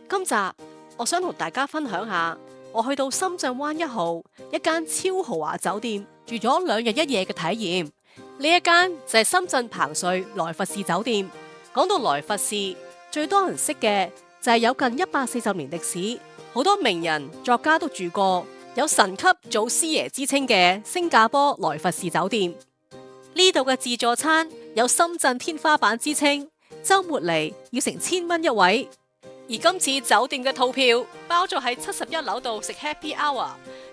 今集我想同大家分享下，我去到深圳灣1號一間超豪華酒店住咗2日1夜嘅體驗。呢一間就係深圳彭帥來佛士酒店。講到來佛士，最多人識嘅就係有近140年歷史，好多名人作家都住過，有神級祖師爺之稱嘅新加坡來佛士酒店。呢度嘅自助餐有深圳天花板之稱，周末嚟要成1000蚊一位。而今次酒店嘅套票包咗喺71樓度食 Happy Hour，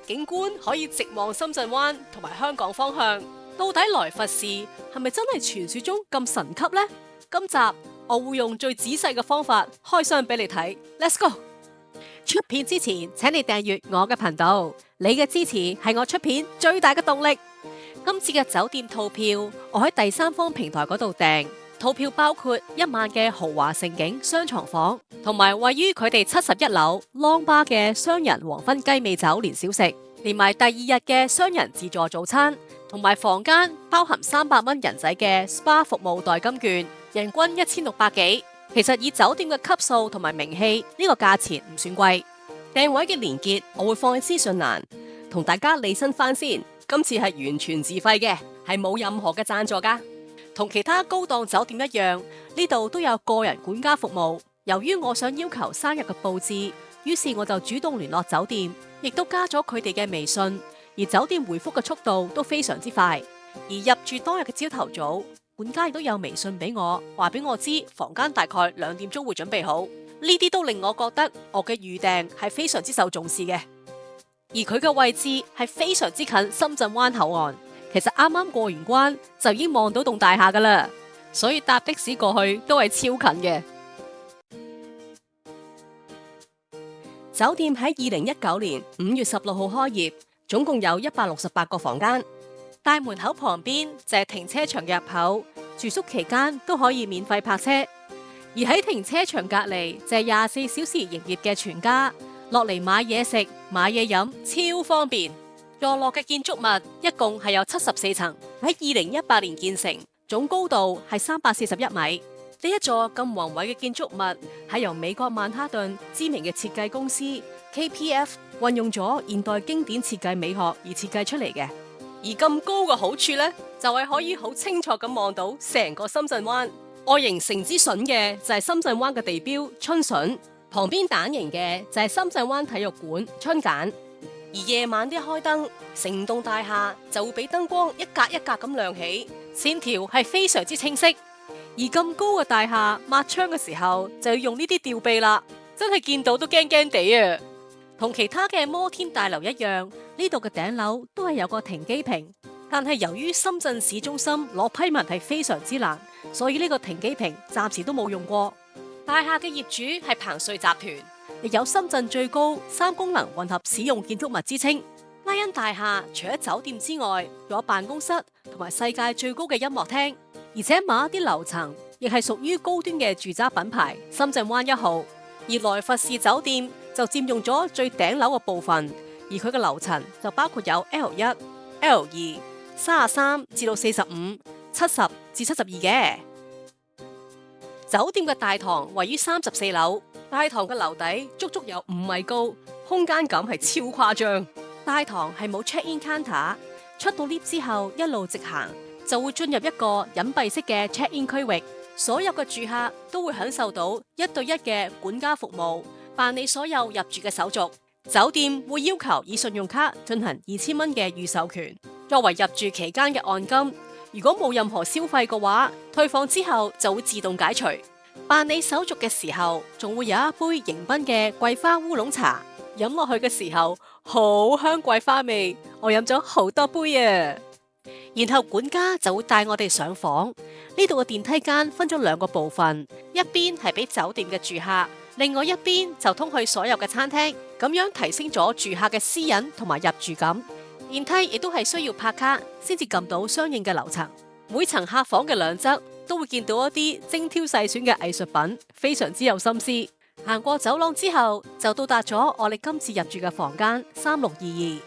景觀可以直望深圳灣同埋香港方向。到底來佛士係咪真係傳說中咁神級呢？今集我會用最仔細嘅方法開箱俾你睇。Let's go！ 出片之前，請你訂閱我嘅頻道，你嘅支持係我出片最大嘅動力。今次嘅酒店套票，我喺第三方平台嗰度訂。套票包括1晚嘅豪華盛景雙床房，同埋位於佢哋71樓 Long Bar 嘅雙人黃昏雞尾酒連小食，連埋第2日嘅雙人自助早餐，同埋房間包含300蚊人仔嘅 SPA 服務代金券，人均1600幾。其實以酒店嘅級數同埋名氣，呢個價錢唔算貴。訂位嘅連結我會放喺資訊欄，同大家理身翻先。今次係完全自費嘅，係冇任何嘅贊助噶。同其他高檔酒店一樣，呢度都有個人管家服務。由於我想要求生日嘅佈置，於是我就主動聯絡酒店，亦都加咗佢哋嘅微信。而酒店回覆嘅速度都非常之快。而入住當日嘅朝頭早，管家亦都有微信俾我，話俾我知房間大概2點鐘會準備好。呢啲都令我覺得我嘅預訂係非常之受重視嘅。而佢嘅位置係非常之近深圳灣口岸。其實啱啱過完關就已經望到棟大廈噶啦，所以搭的士過去都係超近嘅。酒店喺2019年5月16號開業，總共有168個房間。大門口旁邊就係停車場嘅入口，住宿期間都可以免費泊車。而喺停車場隔籬就係24小時營業嘅全家，落嚟買嘢食、買嘢飲超方便。座落嘅建築物一共係有74層，喺2018年建成，總高度係341米。呢一座咁宏偉嘅建築物係由美國曼哈頓知名嘅設計公司 KPF 運用咗現代經典設計美學而設計出嚟嘅。而咁高嘅好處呢，就係可以好清楚咁望到成個深圳灣。外形成之筍嘅就係深圳灣嘅地標春筍，旁邊蛋形嘅就係深圳灣體育館春繭。而夜晚啲開燈，成棟大廈就會俾燈光一格一格咁亮起，線條係非常之清晰。而咁高嘅大廈抹窗嘅時候就要用呢啲吊臂啦，真係見到都驚驚地啊！同其他嘅摩天大樓一樣，呢度嘅頂樓都係有個停機坪，但係由於深圳市中心攞批文係非常之難，所以呢個停機坪暫時都冇用過。大廈嘅業主係彭帥集團，亦有深圳最高3功能混合使用建築物之稱。拉恩大廈除咗酒店之外，仲有辦公室同埋世界最高嘅音樂廳，而且某一啲樓層亦係屬於高端嘅住宅品牌深圳灣1號。而來佛士酒店就佔用咗最頂樓嘅部分，而佢嘅樓層就包括有 L1、L2、33至到45、70至72嘅。酒店嘅大堂位於34樓，大堂嘅樓底足足有5米高，空間感係超誇張。大堂係冇 check-in counter， 出到 lift 之後一路直行就會進入一個隱蔽式嘅 check-in 區域，所有嘅住客都會享受到1對1嘅管家服務，辦理所有入住嘅手續。酒店會要求以信用卡進行2000蚊嘅預授權，作為入住期間嘅按金。如果冇任何消費嘅話，退房之後就會自動解除。辦理手續嘅時候，仲會有一杯迎賓嘅桂花烏龍茶，飲落去嘅時候好香桂花味，我飲咗好多杯啊！然後管家就會帶我哋上房。呢度嘅電梯間分咗2個部分，一邊係俾酒店嘅住客，另外一邊就通去所有嘅餐廳，咁樣提升咗住客嘅私隱同埋入住感。電梯亦都係需要拍卡先至撳到相應嘅樓層。每層客房嘅2側都會見到一啲精挑細選嘅藝術品，非常之有心思。行過走廊之後，就到達咗我哋今次入住嘅房間3622。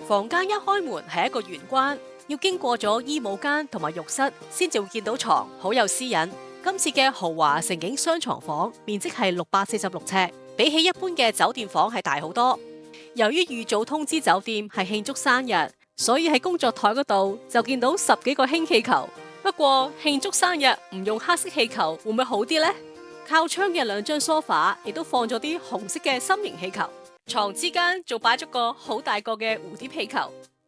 房間一開門係一個玄關，要經過咗衣帽間同埋浴室，先至會見到床，好有私隱。今次嘅豪華城景雙床房面積係646尺，比起一般嘅酒店房係大好多。由於預早通知酒店係慶祝生日，所以喺工作台嗰度就見到10幾個氫氣球。不過慶祝生日唔用黑色氣球會唔會好啲呢？靠窗嘅2張梳化亦都放咗啲紅色嘅心形氣球，床之間仲擺咗個好大個嘅蝴蝶氣球，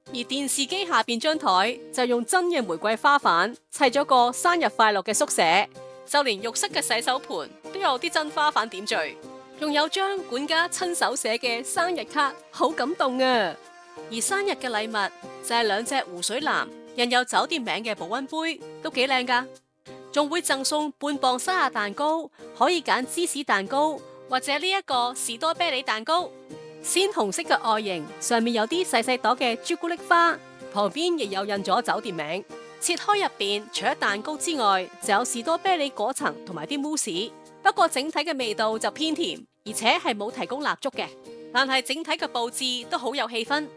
而電視機下邊張台就用真嘅玫瑰花瓣砌咗個生日快樂嘅縮寫，就連浴室嘅洗手盆都有啲真花瓣點綴，仲有張管家親手寫嘅生日卡，好感動啊！而生日嘅禮物就係2隻湖水藍印有酒店名嘅保溫杯，都幾靚噶。仲會贈送半磅生日蛋糕，可以揀芝士蛋糕或者呢一個士多啤梨蛋糕。鮮紅色嘅外形，上面有啲細細朵嘅朱古力花，旁邊亦有印咗酒店名。切開入邊，除咗蛋糕之外，就有士多啤梨果層同埋啲慕斯。不過整體嘅味道就偏甜，而且係冇提供蠟燭嘅。但係整體嘅佈置都好有氣氛。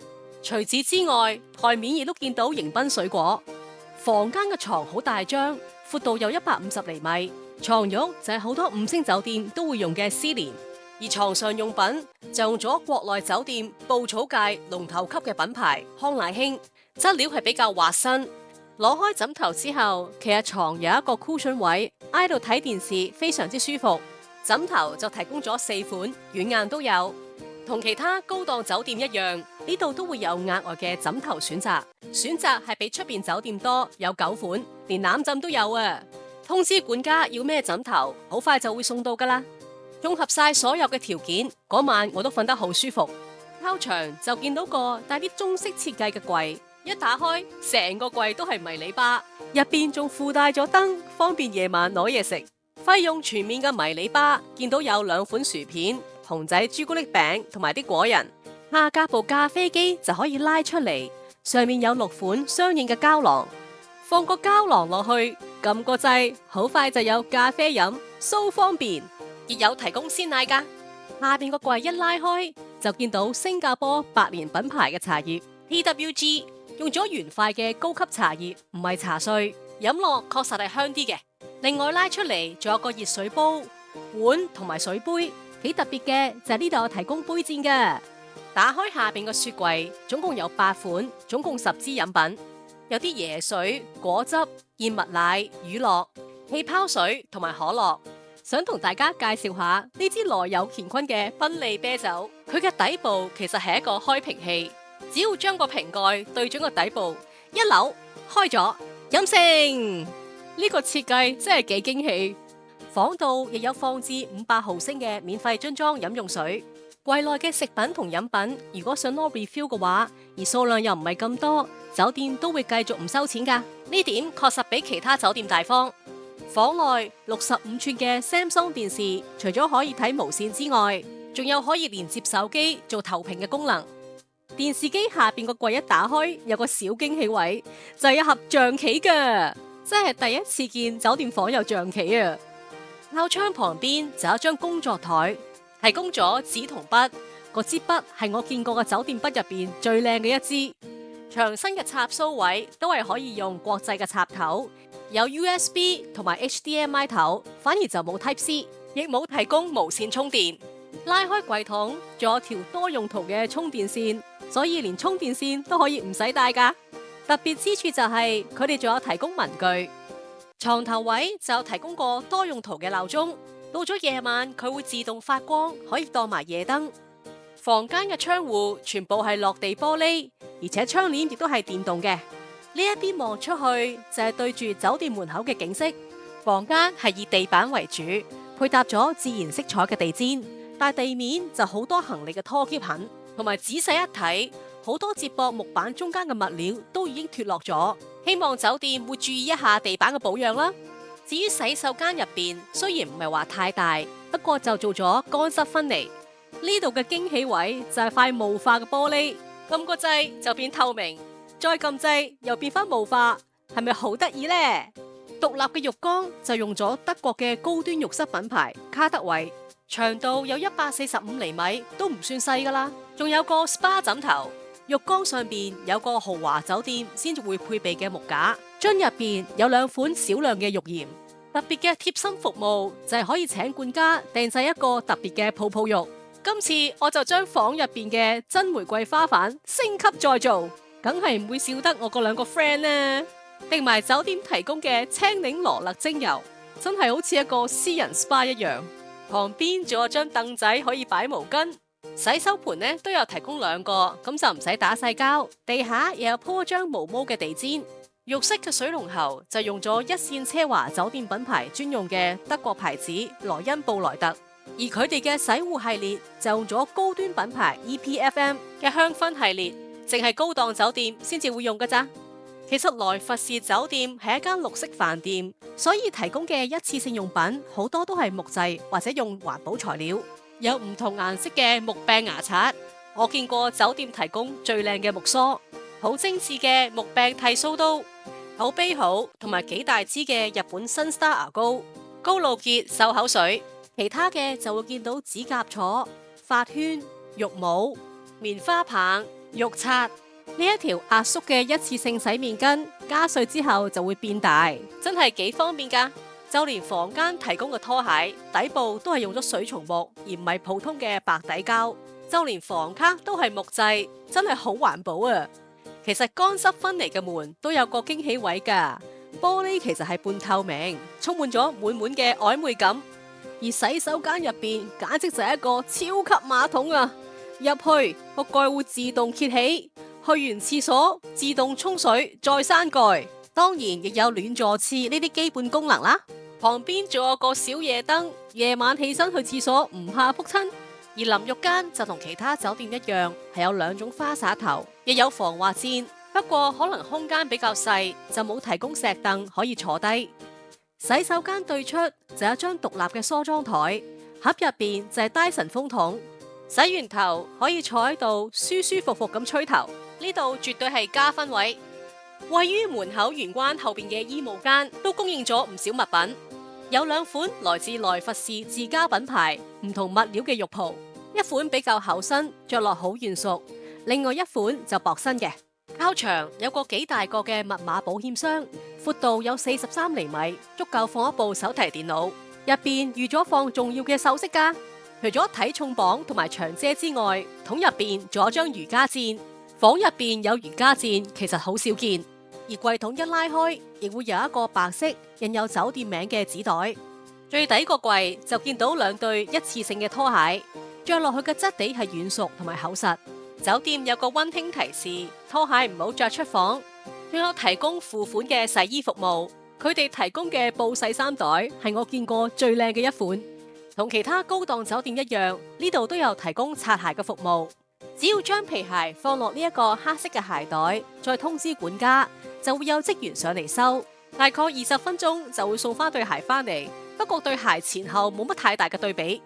除此之外，台面亦都見到迎賓水果。房間嘅床好大張，闊度有150厘米，床褥就係好多5星酒店都會用嘅絲連，而床上用品就用咗國內酒店布草界龍頭級嘅品牌康乃馨，質料係比較滑身。攞開枕頭之後，其實床有一個 cushion 位，挨度睇電視非常之舒服。枕頭就提供咗4款，軟硬都有。同其他高檔酒店一樣，呢度都會有額外嘅枕頭選擇係比出邊酒店多，有9款，連攬枕都有啊！通知管家要咩枕頭，好快就會送到噶啦。綜合晒所有嘅條件，嗰晚我都瞓得好舒服。靠牆就見到個帶啲中式設計嘅櫃，一打開成個櫃都係迷你吧，入邊仲附帶咗燈，方便夜晚攞嘢食。費用全面嘅迷你吧，見到有2款薯片、熊仔朱古力餅同埋啲果仁，下格部咖啡機就可以拉出嚟，上面有6款相應嘅膠囊，放個膠囊落去，撳個掣，好快就有咖啡飲，so 方便。亦有提供鮮奶噶。下邊個櫃一拉開，就見到新加坡百年品牌嘅茶葉 TWG， 用咗原塊嘅高級茶葉，唔係茶碎，飲落確實係香啲嘅。另外拉出嚟仲有個熱水煲、碗同埋水杯，幾特別嘅就係呢度有提供杯墊嘅。打開下邊個雪櫃，總共有8款，總共10支飲品，有啲椰水、果汁、燕麥奶、乳酪、氣泡水同埋可樂。想同大家介紹下呢支來有乾坤嘅賓利啤酒，佢嘅底部其實係一個開瓶器，只要將個瓶蓋對準個底部一扭，開咗，飲勝。呢個設計真係幾驚喜。房度亦有放置500毫升嘅免費樽裝飲用水。櫃內嘅食品同飲品，如果想攞 refill 嘅話，而數量又唔係咁多，酒店都會繼續唔收錢噶。呢點確實比其他酒店大方。房內65寸嘅 Samsung 電視，除咗可以睇無線之外，仲有可以連接手機做投屏嘅功能。電視機下邊個櫃一打開，有個小驚喜位，就係一盒象棋噶。真係第一次見酒店房有象棋啊！靠窗旁邊就有一張工作台，提供咗紙同筆。個支筆係我見過嘅酒店筆入邊最靚嘅一支。牆身嘅插蘇位都係可以用國際嘅插頭，有 USB 同埋 HDMI 頭，反而就冇 Type C， 亦冇提供無線充電。拉開櫃桶，仲有條多用途嘅充電線，所以連充電線都可以唔使帶噶。特別之處就係佢哋仲有提供文具。床頭位就有提供過多用途嘅鬧鐘，到咗夜晚佢會自動發光，可以當埋夜燈。房間嘅窗戶全部係落地玻璃，而且窗簾亦都係電動嘅。呢一邊望出去就係對住酒店門口嘅景色。房間係以地板為主，配搭咗自然色彩嘅地氈，但地面就好多行李嘅拖喼痕，同埋仔細一睇，好多接駁木板中間嘅物料都已經脫落咗。希望酒店會注意一下地板嘅保養啦。至於洗手間入邊，雖然唔係話太大，不過就做咗乾濕分離。呢度嘅驚喜位就係塊霧化嘅玻璃，撳個掣就變透明，再撳掣又變翻霧化，係咪好得意呢？獨立嘅浴缸就用咗德國嘅高端浴室品牌卡德維，長度有145厘米，都唔算細噶啦。仲有個 SPA 枕頭，浴缸上邊有個豪華酒店先至會配備嘅木架，樽入邊有2款少量嘅浴鹽。特別嘅貼心服務就係可以請管家訂製一個特別嘅泡泡浴。今次我就將房入邊嘅真玫瑰花瓣升級再造，梗係唔會少得我嗰兩個 friend 啦。訂埋酒店提供嘅青檸羅勒精油，真係好似一個私人 SPA 一樣。旁邊仲有張凳仔可以擺毛巾，洗手盆呢都有提供2個，咁就唔使打細膠。地下又有鋪一張毛毛嘅地氈。浴室嘅水龍喉就用咗一線奢華酒店品牌專用嘅德國牌子萊茵布萊特，而佢哋嘅洗護系列就用咗高端品牌 EPFM 嘅香薰系列，淨係高檔酒店先至會用㗎咋。其實萊佛士酒店係一間綠色飯店，所以提供嘅一次性用品好多都係木製或者用環保材料，有唔同顏色嘅木柄牙刷。我見過酒店提供最靚嘅木梳，好精緻嘅木柄剃鬚刀，口碑好同埋幾大支嘅日本新 Star 牙膏，高露潔漱口水。其他嘅就會見到指甲銼、髮圈、浴帽、棉花棒、浴刷。呢一條壓縮嘅一次性洗面巾，加水之後就會變大，真係幾方便噶。就連房間提供嘅拖鞋底部都係用咗水松木，而唔係普通嘅白底膠。就連房卡都係木製，真係好環保啊！其實乾濕分離嘅門都有個驚喜位噶，玻璃其實係半透明，充滿咗滿滿嘅曖昧感。而洗手間入邊簡直就係一個超級馬桶啊！入去個蓋會自動揭起。去完廁所自動沖水再閂蓋，當然亦有暖坐廁呢啲基本功能啦。旁邊仲有個小夜燈，夜晚起身去廁所唔怕撲親。而淋浴間就同其他酒店一樣，係有2種花灑頭，亦有防滑墊。不過可能空間比較細，就冇提供石凳可以坐低。洗手間對出就有一張獨立嘅梳妝台，盒入邊就係Dyson風筒。洗完頭可以坐喺度舒舒服服咁吹頭。呢度絕對係加分位。位於門口玄關後邊嘅衣帽間都供應咗唔少物品，有2款來自萊佛士自家品牌唔同物料嘅浴袍，一款比較厚身，着落好軟熟；另外一款就薄身嘅。靠牆有個幾大個嘅密碼保險箱，闊度有43厘米，足夠放一部手提電腦。入邊預咗放重要嘅首飾噶，除咗體重磅同埋長遮之外，桶入邊仲有張瑜伽墊。房入邊有瑜伽墊，其實好少見。而櫃桶一拉開，亦會有一個白色印有酒店名嘅紙袋。最底個櫃就見到2對一次性嘅拖鞋，着落去嘅質地係軟熟同埋厚實。酒店有個溫馨提示，拖鞋唔好着出房。仲有提供付款嘅洗衣服務，佢哋提供嘅布洗衫袋係我見過最靚嘅一款。同其他高檔酒店一樣，呢度都有提供擦鞋嘅服務。只要將皮鞋放落呢一個黑色嘅鞋袋，再通知管家，就會有職員上嚟收。大概20分鐘就會送翻對鞋翻嚟。不過對鞋前後冇乜太大嘅對比。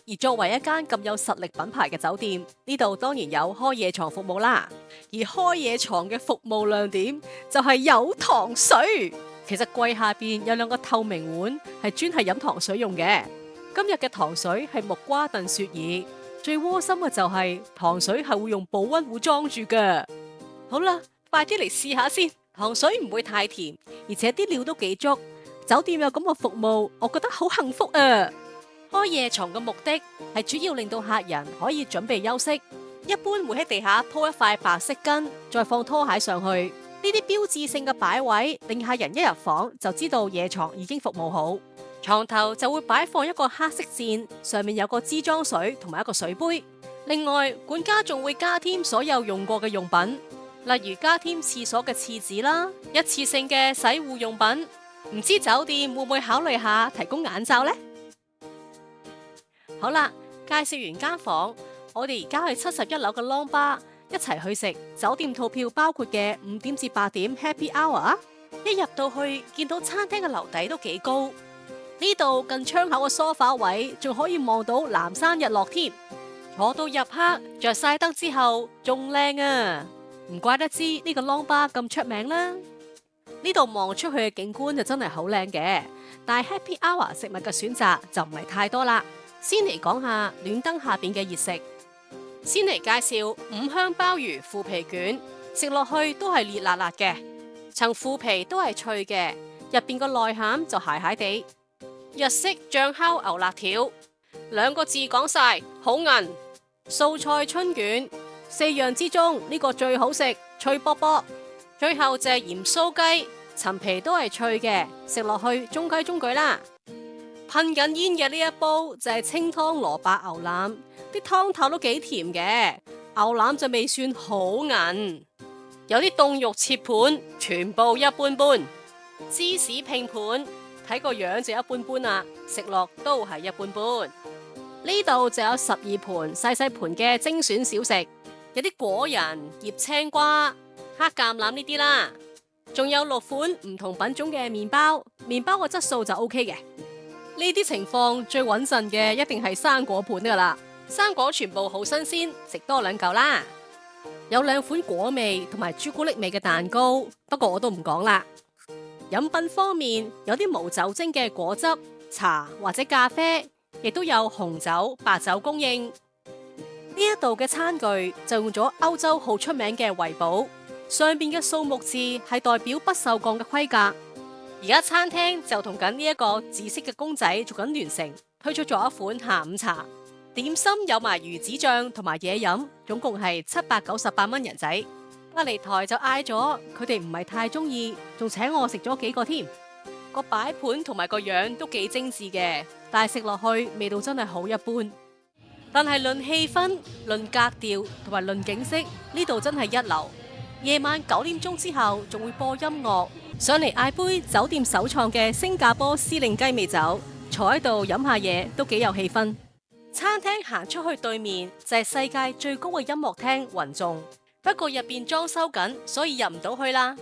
而作為一間咁有實力品牌嘅酒店，呢度當然有開夜床服務啦。而開夜床嘅服務亮點就係有糖水。其實櫃下邊有2個透明碗，係專係飲糖水用嘅。今日嘅糖水係木瓜燉雪耳。最窩心嘅就係糖水係會用保溫壺裝住㗎。好啦，快啲嚟試下先。糖水唔會太甜，而且啲料都幾足。酒店有咁嘅服務，我覺得好幸福啊！開夜床嘅目的係主要令到客人可以準備休息。一般會喺地下鋪一塊白色巾，再放拖鞋上去。呢啲標誌性嘅擺位，令客人一入房就知道夜床已經服務好。床頭就會擺放一個黑色墊，上面有個支裝水同埋一個水杯。另外，管家仲會加添所有用過嘅用品，例如加添廁所嘅廁紙啦，一次性嘅洗護用品。唔知酒店會唔會考慮下提供眼罩呢？好啦，介紹完間房，我哋而家去71樓嘅 Long Bar 一齊去食酒店套票包括嘅5點至8點 Happy Hour。一入到去，見到餐廳嘅樓底都幾高。呢度近窗口嘅梳化位仲可以望到南山日落添，坐到入黑，着晒燈之後仲靚啊！唔怪得知呢個 Long Bar 咁出名啦。呢度望出去嘅景觀就真係好靚嘅，但係 Happy Hour 食物嘅選擇就唔係太多啦。先嚟講下暖燈下邊嘅熱食，先嚟介紹五香鮑魚腐皮卷，食落去都係熱辣辣嘅，層腐皮都係脆嘅。入邊個內餡就鞋鞋地。日式醬烤牛肋條，2個字講晒，好韌。素菜春卷，4樣之中呢個最好食，脆卜卜。最後就係鹽酥雞，陳皮都係脆嘅，食落去中規中矩啦。噴緊煙嘅呢一煲就係清湯蘿蔔牛腩，啲湯頭都幾甜嘅，牛腩就未算好韌。有啲凍肉切盤，全部一般般。芝士拼盤，睇個樣就一般般啦，食落都係一般般。呢度就有12盤細細盤嘅精選小食，有啲果仁、醃青瓜、黑橄欖呢啲啦，仲有6款唔同品種嘅麵包，麵包個質素就 OK 嘅。呢啲情況最穩陣嘅一定係生果盤噶啦，生果全部好新鮮，食多2嚿啦。有2款果味同埋朱古力味嘅蛋糕，不過我都唔講啦。飲品方面有啲無酒精嘅果汁、茶或者咖啡，亦都有紅酒、白酒供應。呢一度嘅餐具就用咗歐洲好出名嘅維寶，上邊嘅數目字係代表不鏽鋼嘅規格。而家餐廳就同緊呢一個紫色嘅公仔做緊聯乘，推出咗一款下午茶。點心有埋魚子醬同埋嘢飲，總共係798蚊人仔。隔離台就嗌咗，佢哋唔係太中意，仲請我食咗幾個添。個擺盤同埋個樣都幾精緻嘅，但係食落去味道真係好一般。但係論氣氛、論格調同埋論景色，呢度真係一流。夜晚9點鐘之後仲會播音樂，上嚟嗌杯酒店首創嘅新加坡司令雞尾酒，坐喺度飲下嘢都幾有氣氛。餐廳行出去對面就係世界最高嘅音樂廳雲眾，不過入邊裝修緊，所以入唔到去啦。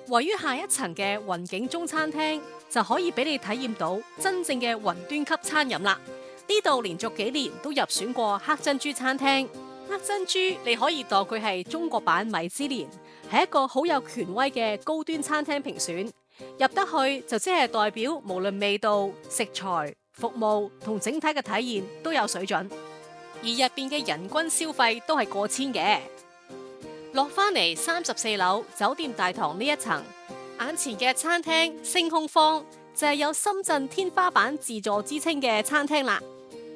位於下一層嘅雲景中餐廳就可以俾你體驗到真正嘅雲端級餐飲啦。呢度連續幾年都入選過黑珍珠餐廳。黑珍珠你可以當佢係中國版米芝蓮，係一個好有權威嘅高端餐廳評選。入得去就即係代表無論味道、食材、服務同整體嘅體驗都有水準，而入邊嘅人均消費都係過千嘅。落返嚟34樓酒店大堂呢一層，眼前嘅餐廳星空坊就係有深圳天花板自助之稱嘅餐廳啦。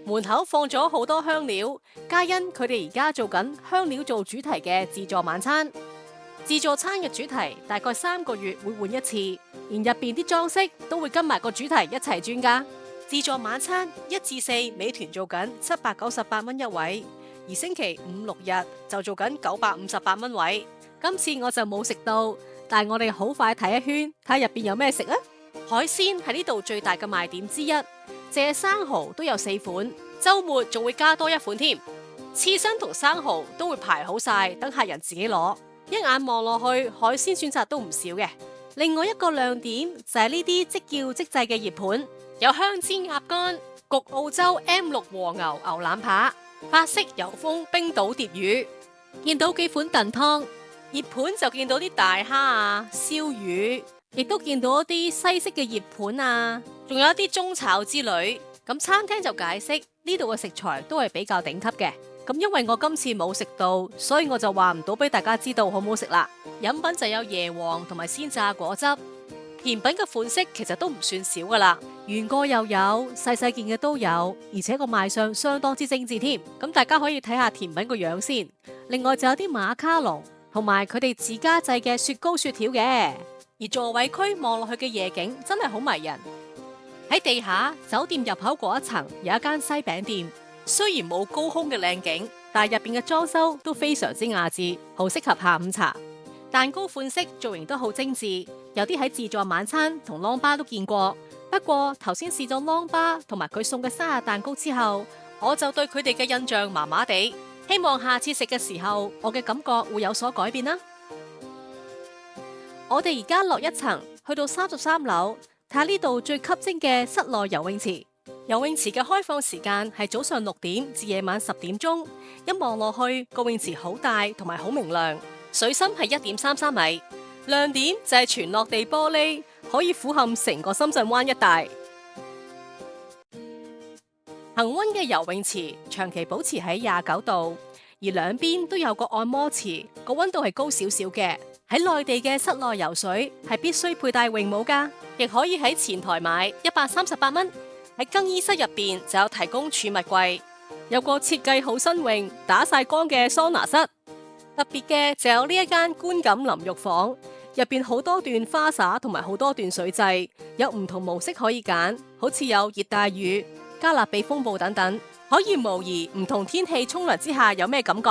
門口放咗好多香料，皆因佢哋而家做緊香料做主題嘅自助晚餐。自助餐嘅主題大概3個月會換一次，連入邊啲裝飾都會跟埋個主題一齊轉㗎。自助晚餐1至4美團做緊798蚊一位，而星期5、6日就做緊958蚊位。今次我就冇食到，但係我哋好快睇一圈，睇入邊有咩食啊！海鮮係呢度最大嘅賣點之一，淨係生蠔都有4款，週末仲會加多1款添。刺身同生蠔都會排好晒，等客人自己攞。一眼望落去，海鮮選擇都唔少嘅。另外一個亮點就係呢啲即叫即製嘅熱盤，有香煎鴨肝、焗澳洲 M6 和牛牛腩扒、法式油封冰島蝶魚，見到幾款燉湯。熱盤就見到啲大蝦啊、燒魚，亦都見到一啲西式嘅熱盤啊，仲有一啲中炒之類。咁餐廳就解釋呢度嘅食材都係比較頂級嘅。咁因為我今次冇食到，所以我就話唔到俾大家知道好唔好食啦。飲品就有椰皇同埋鮮榨果汁，甜品嘅款式其實都唔算少噶啦，圓個又有，細細件嘅都有，而且個賣相相當之精緻添。咁大家可以睇下甜品個樣先。另外就有啲馬卡龍同埋佢哋自家製嘅雪糕雪條嘅。而座位區望落去嘅夜景真係好迷人。喺地下酒店入口嗰一層有一間西餅店。雖然冇高空嘅靚景，但係入邊嘅裝修都非常之雅致，好適合下午茶。蛋糕款式造型都好精緻，有啲喺自助晚餐同 long bar 都見過。不過頭先試咗 long bar 同埋佢送嘅生日蛋糕之後，我就對佢哋嘅印象麻麻地。希望下次食嘅時候，我嘅感覺會有所改變啦。我哋而家落一層，去到33樓，睇下呢度最吸睛嘅室內游泳池。游泳池嘅開放時間係早上6點至夜晚10點鐘，一望落去個泳池好大同埋好明亮，水深係1.33米，亮點就係全落地玻璃，可以俯瞰成個深圳灣一帶。恆溫嘅游泳池長期保持喺29度，而兩邊都有個按摩池，個溫度係高少少嘅。喺內地嘅室內游水係必須佩戴泳帽㗎，亦可以喺前台買138蚊。喺更衣室入邊就有提供儲物櫃，有個設計好新穎、打晒光嘅桑拿室。特別嘅就有呢一間觀感淋浴房，入邊好多段花灑同埋好多段水掣，有唔同模式可以揀，好似有熱帶雨、加勒比風暴等等，可以模擬唔同天氣沖涼之下有咩感覺。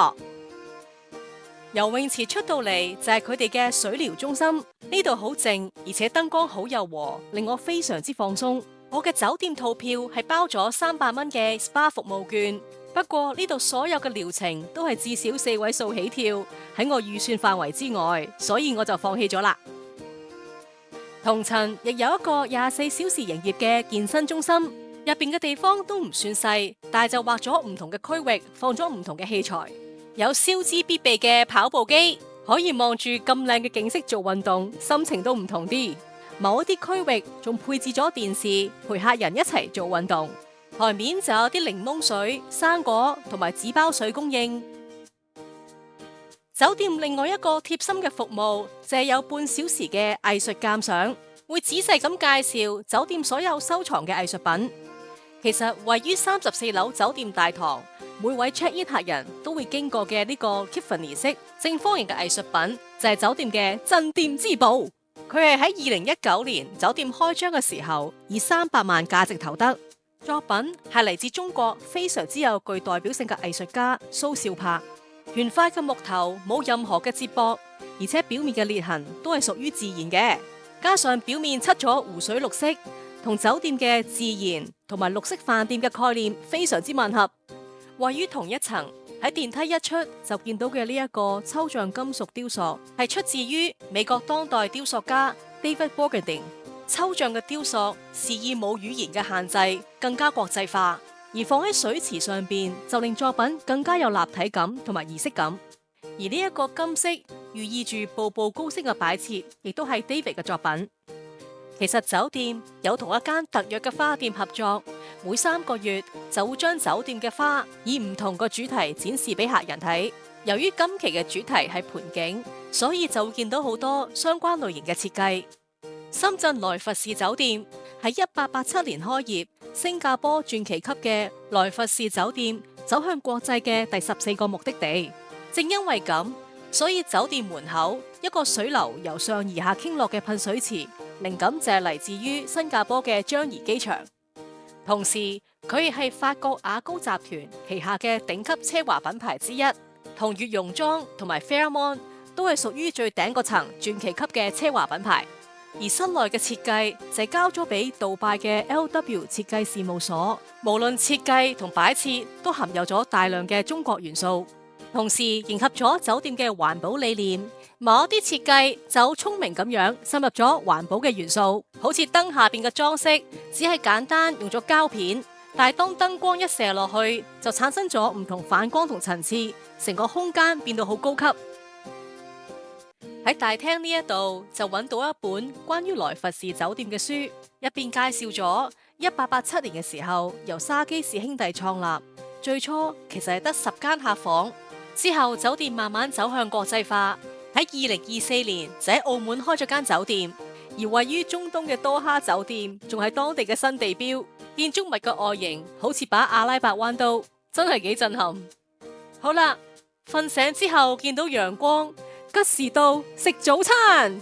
游泳池出到嚟就係佢哋嘅水療中心，呢度好靜，而且燈光好柔和，令我非常之放鬆。我嘅酒店套票係包咗300蚊嘅 SPA 服務券，不過呢度所有嘅療程都係至少4位數起跳，喺我預算範圍之外，所以我就放棄咗啦。同層亦有一個24小時營業嘅健身中心，入邊嘅地方都唔算細，但係就劃咗唔同嘅區域，放咗唔同嘅器材。有消脂必備嘅跑步機，可以望住咁靚嘅景色做運動，心情都唔同啲。某一啲區域仲配置咗電視，陪客人一齊做運動。台面就有啲檸檬水、生果同埋紙包水供應。酒店另外一個貼心嘅服務就係有半小時嘅藝術鑑賞，會仔細咁介紹酒店所有收藏嘅藝術品。其實位於34樓酒店大堂，每位 check-in 客人都會經過嘅呢個 Tiffany 式正方形嘅藝術品，就係酒店嘅鎮店之寶。佢係喺2019年酒店開張嘅時候，以300萬價值投得。作品係嚟自中國非常之有具代表性嘅藝術家蘇少柏。圓塊嘅木頭冇任何嘅接駁，而且表面嘅裂痕都係屬於自然嘅，加上表面漆咗湖水綠色，同酒店嘅自然同埋綠色飯店嘅概念非常之吻合。位於同一層，喺電梯一出就見到嘅呢一個抽象金屬雕塑，係出自於美國當代雕塑家 David Bourgeois。抽象嘅雕塑示意冇語言嘅限制，更加國際化，而放喺水池上邊就令作品更加有立體感同埋儀式感。而呢一個金色寓意住步步高升嘅擺設，亦都係 David 嘅作品。其實酒店有同一間特約嘅花店合作，每3個月就會將酒店嘅花以唔同個主題展示俾客人睇。由於今期嘅主題係盆景，所以就會見到好多相關類型嘅設計。深圳萊佛士酒店喺1887年開業，新加坡傳奇級嘅萊佛士酒店走向國際嘅第14個目的地。正因為咁，所以酒店門口一個水流由上而下傾落嘅噴水池，靈感就係嚟自於新加坡嘅樟宜機場。同時，佢亦係法國雅高集團旗下嘅頂級奢華品牌之一，同悦榕莊同埋 Fairmont 都係屬於最頂個層傳奇級嘅奢華品牌。而室內嘅設計就係交咗俾杜拜嘅 LW 設計事務所，無論設計同擺設都含有咗大量嘅中國元素，同時迎合咗酒店嘅環保理念。某一啲設計就好聰明咁樣滲入咗環保嘅元素，好似燈下邊嘅裝飾只係簡單用咗膠片，但係當燈光一射落去，就產生咗唔同反光同層次，成個空間變到好高級。喺大廳呢一度就揾到一本關於萊佛士酒店嘅書，入邊介紹咗1887年嘅時候由沙基士兄弟創立，最初其實係得10間客房，之後酒店慢慢走向國際化，喺2024年就喺澳門開咗間酒店，而位於中東嘅多哈酒店仲係當地嘅新地標，建築物嘅外形好似把阿拉伯彎刀，真係幾震撼。好啦，瞓醒之後見到陽光，吉時到食早餐。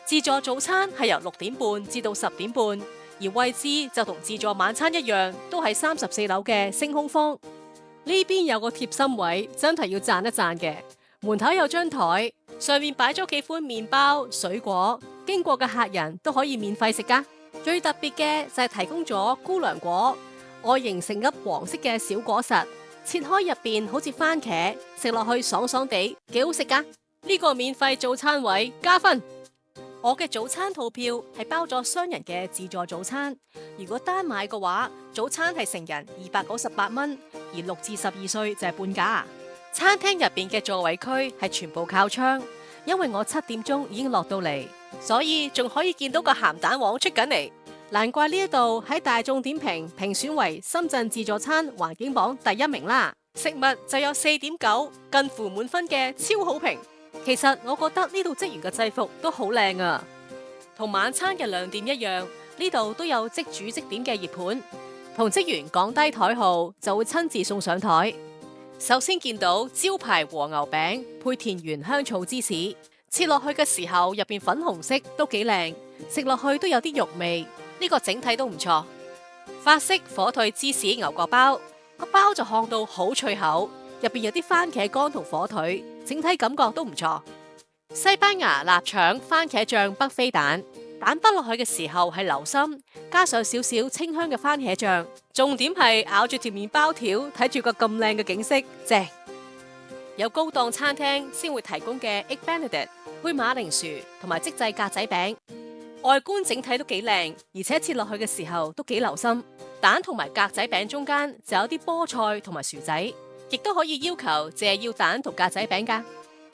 自助早餐係由6點半至到10點半，而位置就同自助晚餐一樣，都喺34樓嘅星空坊。呢邊有個貼心位，真係要讚一讚嘅。門口有張台，上面擺咗幾款麵包、水果，經過嘅客人都可以免費食㗎。最特別嘅就係提供咗姑娘果，外形成粒黃色嘅小果實，切開入邊好似番茄，食落去爽爽地，幾好食㗎。呢個免費早餐位加分。我嘅早餐套票係包咗雙人嘅自助早餐，如果單買嘅話，早餐係成人298蚊，而6至12歲就係半價。餐廳入邊嘅座位區係全部靠窗，因為我7點鐘已經落到嚟，所以仲可以見到個鹹蛋黃出緊嚟。難怪呢一度喺大眾點評評選為深圳自助餐環境榜第1名啦。食物就有4.9，近乎滿分嘅超好評。其實我覺得呢度職員嘅制服都好靚啊，同晚餐嘅亮點一樣，呢度都有即煮即點嘅熱盤，同職員講低台號就會親自送上台。首先見到招牌和牛餅配田園香草芝士，切落去嘅時候入邊粉紅色都幾靚，食落去都有啲肉味，呢個整體都唔錯。法式火腿芝士牛角包，個包就烘到好脆口，入邊有啲番茄乾同火腿，整體感覺都唔錯。西班牙臘腸番茄醬北非蛋，蛋畢落去嘅時候係流心，加上少少清香嘅番茄醬，重點係咬住條麵包條，睇住個咁靚嘅景色，正。有高檔餐廳先會提供嘅 Egg Benedict 配馬鈴薯同埋即製格仔餅，外觀整體都幾靚，而且切落去嘅時候都幾流心。蛋同埋格仔餅中間就有啲菠菜同埋薯仔，亦都可以要求淨係要蛋同格仔餅㗎。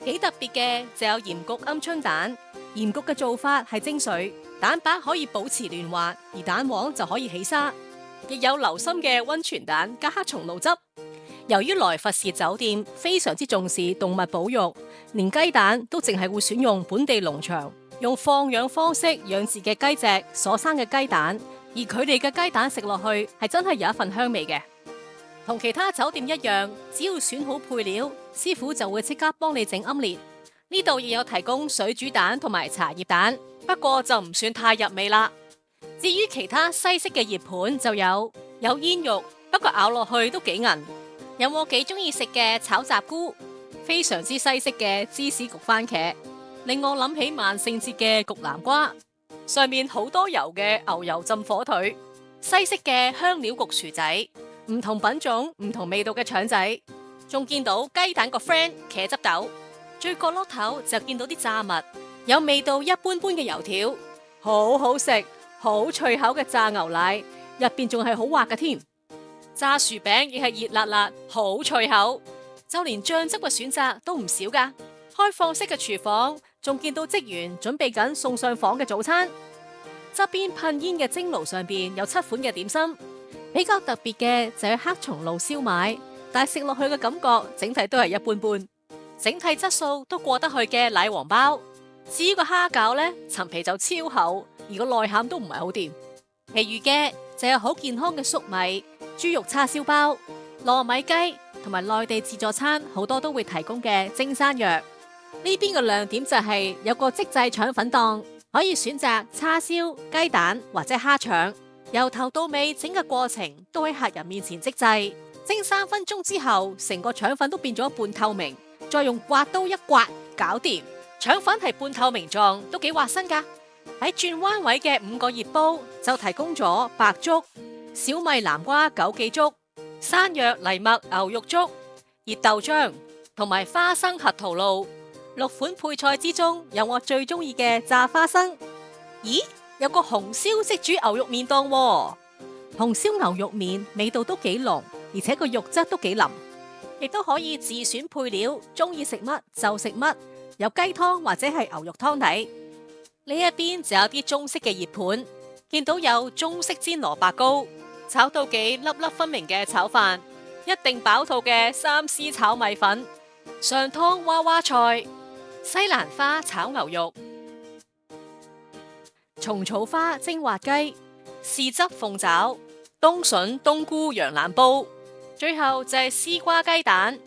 幾特別嘅就有鹽焗鵪鶉蛋，鹽焗嘅做法係蒸水，蛋白可以保持嫩滑，而蛋黃就可以起沙。亦有流心嘅溫泉蛋加黑松露汁。由於萊佛士酒店非常之重視動物保育，連雞蛋都淨係會選用本地農場用放養方式養殖嘅雞隻所生嘅雞蛋，而佢哋嘅雞蛋食落去係真係有一份香味嘅。同其他酒店一樣，只要選好配料，師傅就會即刻幫你整奄列。呢度亦有提供水煮蛋同埋茶葉蛋，不過就唔算太入味啦。至於其他西式嘅熱盤就有煙肉，不過咬落去都幾韌。有我幾中意食嘅炒雜菇，非常之西式嘅芝士焗番茄，令我諗起萬聖節嘅焗南瓜。上面好多油嘅牛油浸火腿，西式嘅香料焗薯仔，唔同品種唔同味道嘅腸仔，仲見到雞蛋個 friend 茄汁豆。最角落頭就見到啲炸物，有味道一般般嘅油條，好好食，好脆口嘅炸牛奶，入邊仲係好滑嘅添。炸薯餅亦係熱辣辣，好脆口，就連醬汁嘅選擇都唔少噶。開放式嘅廚房，仲見到職員準備緊送上房嘅早餐。側邊噴煙嘅蒸爐上邊有7款嘅點心，比較特別嘅就係黑松露燒賣，但係食落去嘅感覺整體都係一般般，整體質素都過得去嘅奶黃包。至於個蝦餃呢，層皮就超厚，而個內餡都唔係好掂。其餘嘅就有好健康嘅粟米、豬肉叉燒包、糯米雞同埋內地自助餐好多都會提供嘅蒸山藥。呢邊嘅亮點就係有個即製腸粉檔，可以選擇叉燒、雞蛋或者蝦腸，由頭到尾整個過程都喺客人面前即製，蒸3分鐘之後，成個腸粉都變咗半透明，再用刮刀一刮，搞掂。腸粉係半透明狀，都幾滑身噶。喺轉彎位嘅5個熱煲就提供咗白粥、小米南瓜枸杞粥、山藥藜麥牛肉粥、熱豆漿同埋花生核桃露。6款配菜之中，有我最中意嘅炸花生。咦，有個紅燒即煮牛肉麵檔喎。紅燒牛肉麵味道都幾濃，而且個肉質都幾腍，亦都可以自選配料，中意食乜就食乜，有雞湯或者係牛肉湯底。呢一邊就有啲中式嘅熱盤，見到有中式煎蘿蔔糕、炒到幾粒粒分明嘅炒飯，一定飽肚嘅3絲炒米粉、上湯娃娃菜、西蘭花炒牛肉、蟲草花蒸滑雞、豉汁鳳爪、冬筍冬菇羊腩煲，最後就係絲瓜雞蛋。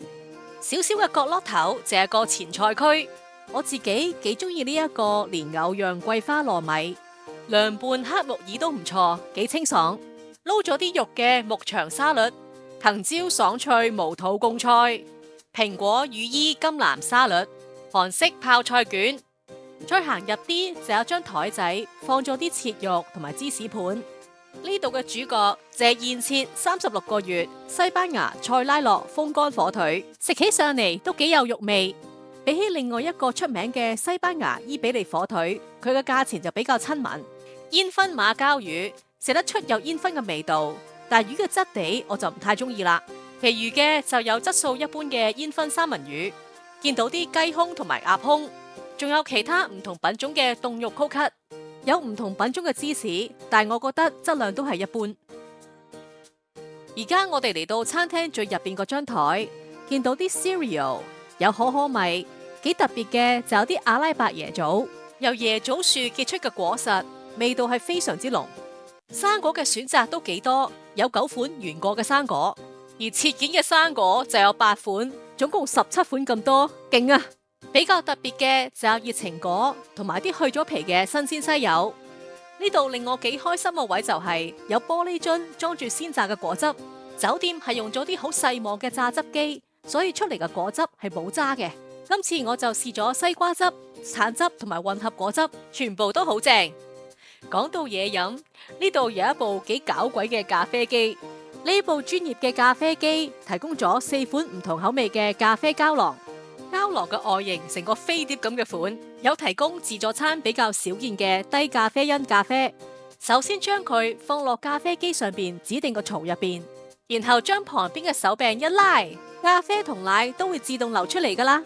小小嘅角落頭就係個前菜區，我自己幾中意呢一個蓮藕釀桂花糯米，涼拌黑木耳都唔錯，幾清爽。撈咗啲肉嘅牧場沙律、藤椒爽脆無肚貢菜、蘋果羽衣甘藍沙律、韓式泡菜卷。再行入啲就有張台仔，放咗啲切肉同埋芝士盤。呢度嘅主角就係現切36個月西班牙塞拉諾風乾火腿，食起上嚟都幾有肉味。比起另外一個出名嘅西班牙伊比利火腿，佢嘅價錢就比較親民。煙燻馬鮫魚食得出有煙燻嘅味道，但係魚嘅質地我就唔太中意啦。其餘嘅就有質素一般嘅煙燻三文魚，見到啲雞胸同埋鴨胸，仲有其他唔同品種嘅凍肉曲咳。有唔同品種嘅芝士，但我覺得質量都係一般。而家我哋嚟到餐廳最入邊嗰張台，見到啲 cereal， 有可可米、幾特別嘅就有啲阿拉伯椰棗，由椰棗樹結出嘅果實，味道係非常之濃。生果嘅選擇都幾多，有9款原果嘅生果，而切件嘅生果就有8款，總共17款咁多，勁啊！比較特別嘅就有熱情果同埋啲去咗皮嘅新鮮西柚。呢度令我幾開心嘅位就係有玻璃樽裝住鮮榨嘅果汁。酒店係用咗啲好細網嘅榨汁機，所以出嚟嘅果汁係冇渣嘅。今次我就試咗西瓜汁、橙汁同埋混合果汁，全部都好正。講到嘢飲，呢度有一部幾搞鬼嘅咖啡機。呢部專業嘅咖啡機提供咗4款唔同口味嘅咖啡膠囊。膠囊嘅外形成個飛碟咁嘅款，有提供自助餐比較少見嘅低咖啡因咖啡。首先將佢放落咖啡機上邊指定個槽入邊，然後將旁邊嘅手柄一拉，咖啡同奶都會自動流出嚟噶啦。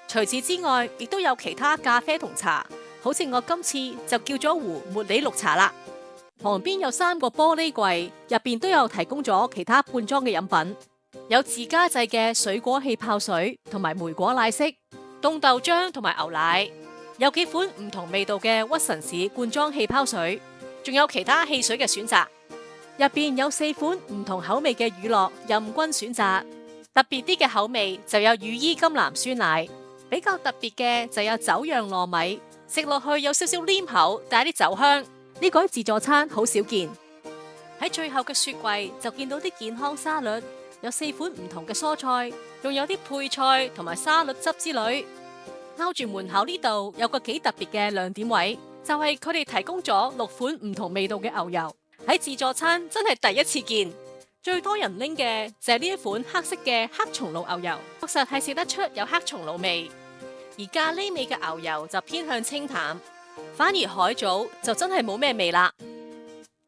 除此之外，亦都有其他咖啡同茶，好似我今次就叫咗壺茉莉綠茶啦。旁邊有3個玻璃櫃，入邊都有提供咗其他罐裝嘅飲品。有自家製嘅水果氣泡水同埋莓果奶昔、凍豆漿同埋牛奶，有幾款唔同味道嘅屈臣氏罐裝氣泡水，仲有其他汽水嘅選擇。入邊有4款唔同口味嘅乳酪任君選擇，特別啲嘅口味就有羽衣甘藍酸奶，比較特別嘅就有酒釀糯米，食落去有少少黏口，帶啲酒香。呢個喺自助餐好少見。喺最後嘅雪櫃就見到啲健康沙律。有4款唔同嘅蔬菜，仲有啲配菜同埋沙律汁之類。勾住門口呢度有個幾特別嘅亮點位，就係佢哋提供咗6款唔同味道嘅牛油。喺自助餐真係第一次見。最多人拎嘅就係呢一款黑色嘅黑松露牛油，確實係食得出有黑松露味。而咖喱味嘅牛油就偏向清淡，反而海藻就真係冇咩味啦。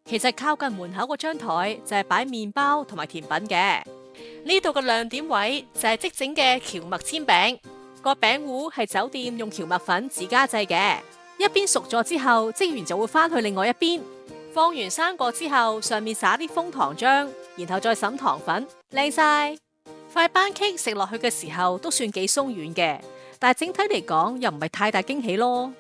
其實靠近門口嗰張台就係擺麵包同埋甜品嘅。呢度嘅亮點位就係即整嘅蕎麥煎餅，個餅糊係酒店用蕎麥粉自家製嘅，一邊熟咗之後，職員就會翻去另外一邊放完生果之後，上面撒啲楓糖漿，然後再撒糖粉，靚晒。塊班戟食落去嘅時候都算幾鬆軟嘅，但係整體嚟講又唔係太大驚喜咯。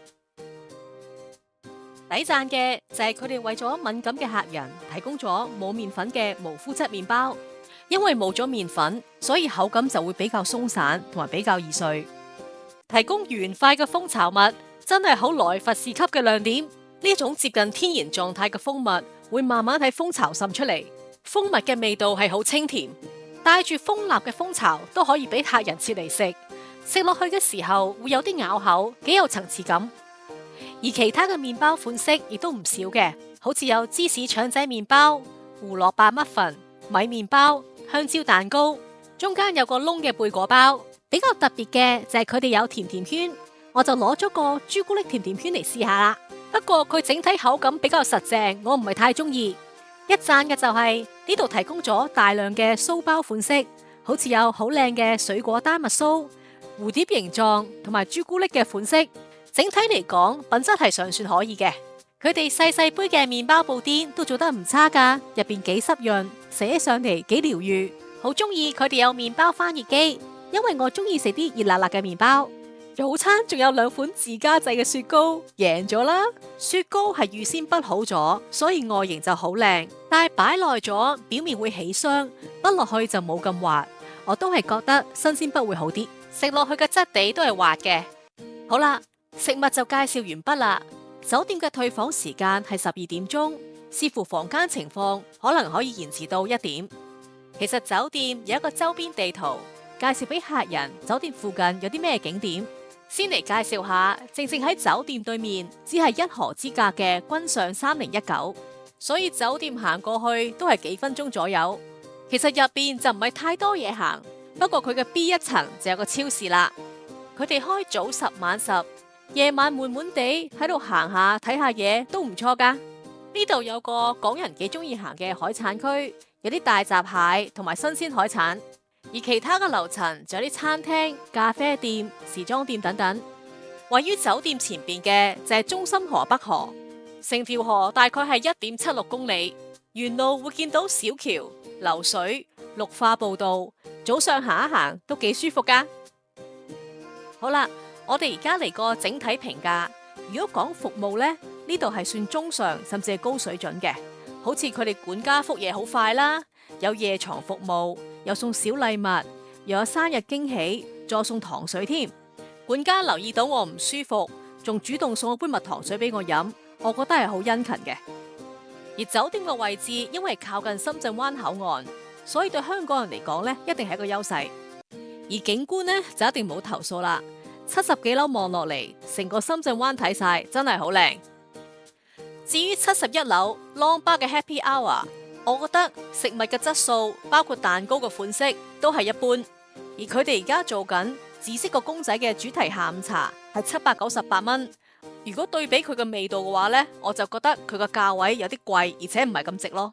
抵讚嘅就係佢哋為咗敏感嘅客人提供咗冇麵粉嘅無麩質麵包。因為冇咗麵粉，所以口感就會比較鬆散同埋比較易碎。提供原塊嘅蜂巢蜜真係好萊佛士級嘅亮點。呢種接近天然狀態嘅蜂蜜會慢慢喺蜂巢滲出嚟，蜂蜜嘅味道係好清甜，帶住蜂蠟嘅蜂巢都可以俾客人切嚟食。食落去嘅時候會有啲咬口，幾有層次感。而其他嘅麵包款式亦都唔少嘅，好似有芝士腸仔麵包、胡蘿蔔 muffin、米麵包、香蕉蛋糕，中間有個窿嘅貝果包。比較特別嘅就係佢哋有甜甜圈，我就攞咗個朱古力甜甜圈嚟試下啦。不過佢整體口感比較實淨，我唔係太中意。一讚嘅就係呢度提供咗大量嘅酥包款式，好似有好靚嘅水果丹麥酥、蝴蝶形狀同埋朱古力嘅款式。整體嚟講，品質係尚算可以嘅。佢哋細細杯嘅麵包布甸都做得唔差噶，入邊幾濕潤，食起上嚟幾療癒。好中意佢哋有麵包翻熱機，因為我中意食啲熱辣辣嘅麵包。早餐仲有2款自家製嘅雪糕，贏咗啦！雪糕係預先滗好咗，所以外形就好靚，但係擺耐咗，表面會起霜，滗落去就冇咁滑。我都係覺得新鮮滗會好啲，食落去嘅質地都係滑嘅。好啦，食物就介紹完畢啦。酒店嘅退房時間係12點鐘，視乎房間情況，可能可以延遲到1點。其實酒店有一個周邊地圖，介紹俾客人酒店附近有啲咩景點。先嚟介紹下，正喺酒店對面，只係1河之隔嘅君上3019，所以酒店行過去都係幾分鐘左右。其實入邊就唔係太多嘢行，不過佢嘅 B1 層就有個超市啦。佢哋開早10晚10，夜晚悶悶地喺度行下睇下嘢都唔錯噶。呢度有個港人幾中意行嘅海產區，有啲大閘蟹同埋新鮮海產。而其他嘅樓層就有啲餐廳、咖啡店、時裝店等等。位於酒店前邊嘅就係中心河北河，成條河大概係1.76公里，沿路會見到小橋、流水、綠化步道，早上行一行都幾舒服噶。好啦，我哋而家嚟個整體評價，如果講服務呢，呢度係算中上甚至係高水準嘅，好似佢哋管家覆嘢好快啦，有夜床服務，又送小禮物，又有生日驚喜，再送糖水添。管家留意到我唔舒服，仲主動送一杯蜜糖水俾我飲，我覺得係好殷勤嘅。而酒店嘅位置因為靠近深圳灣口岸，所以對香港人嚟講呢，一定係一個優勢。而景觀呢，就一定冇投訴啦，70幾樓望落嚟，成個深圳灣睇晒，真係好靚。至於71樓 Long Bar 嘅 Happy Hour， 我覺得食物嘅質素，包括蛋糕嘅款式都係一般。而佢哋而家做緊紫色個公仔嘅主題下午茶，係798蚊。如果對比佢嘅味道嘅話呢，我就覺得佢個價位有啲貴，而且唔係咁值咯。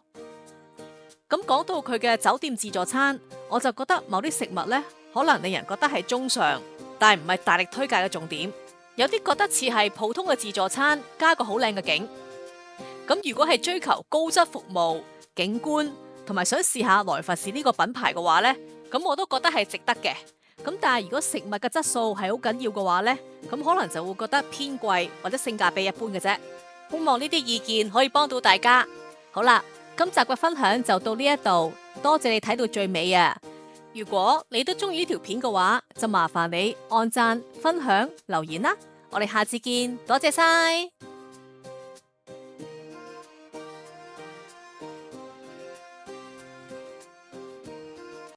咁講到佢嘅酒店自助餐，我就覺得某啲食物呢，可能令人覺得係中上，但係唔係大力推介嘅重點。有啲覺得似係普通嘅自助餐，加個好靚嘅景。咁如果係追求高質服務、景觀，同埋想試下來佛士呢個品牌嘅話呢，咁我都覺得係值得嘅。咁但係如果食物嘅質素係好緊要嘅話呢，咁可能就會覺得偏貴或者性價比一般嘅啫。希望呢啲意見可以幫到大家。好啦，今集嘅分享就到呢一度，多謝你睇到最尾啊！如果你都中意呢條片嘅話，就麻煩你按讚、分享、留言啦。我哋下次見，多謝晒。